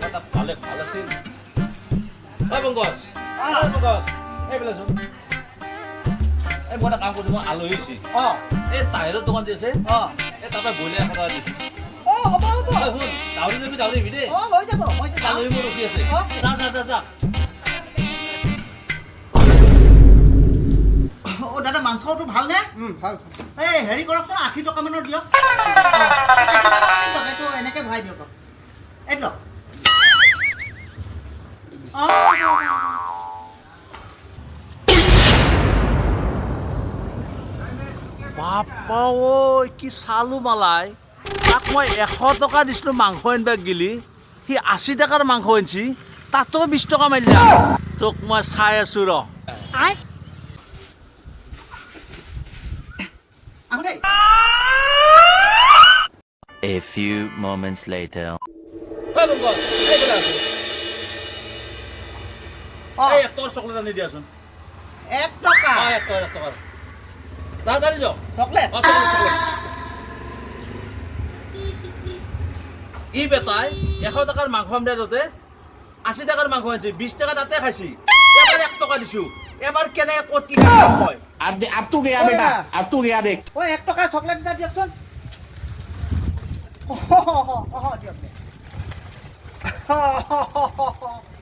এটা ভালে ভাল আছিল ঐ পংকজ ঐ পংকজ এই বেলাচোন এই মই এটা কাম কৰিছোঁ মই আলহী হৈছি এই তাহিৰৰ দোকান যে আছে এই তাৰপৰা বইলাৰ এখন অৰ্ডাৰ দিছোঁ হ'ব হ'ব ঐ শুন দাউৰি যাবি দাউৰি আহিবি দেই হৈ যাব মই এতিয়া আলহী মোৰ ৰখি আছে যা যা যা যা দাদা মাংসটো ভালনে ভাল এই হেৰি কৰকচোন 80 টকা মানৰ দিয়ক এইটো এনেকৈ ভৰাই দিয়ক এইটো বাপা ঐ কি চালো মালাই তাক মই 100 টকা দিছিলোঁ মাংস আনিব গেলি সি 80 টকাৰ মাংস আনিছি তাতো 20 টকা মাৰিলা তোক মই চাই আছো ৰ A few moments later. তোৰ চকলেট আনি দিয়াচোন 1 টকা তাড়াতাড়ি যাও চকলেট ই বেটাই 100 টকাৰ মাংস আনিলে তাতে 80 টকাৰ মাংস আনিছে 20 টকা তাতে খাইছি এবাৰ 1 টকা দিছো এবাৰ কেনে ক'ত কি খাইছ মই अब तू गया बेटा अब तू गया देख 1 টকাৰ চকলেট এটা দিয়কচোন দিয়ক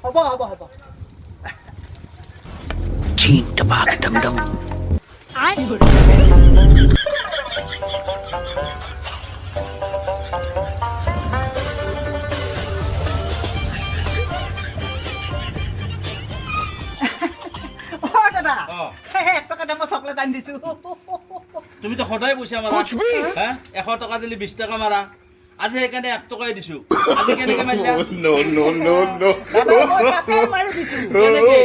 হ'ব হ'ব হ'ব Ching tabak dum dum. দাদা 1 টকা দামৰ চকলেট আনি দিছো তুমি তো সদায় পইচা মাৰা হা 100 টকা দিলি 20 টকা মাৰা আজি সেইকাৰণে 1 টকাই দিছো আজি কেনেকে মাৰিলা no no no no দাদা মই তাতে মাৰি দিছো কেনেকে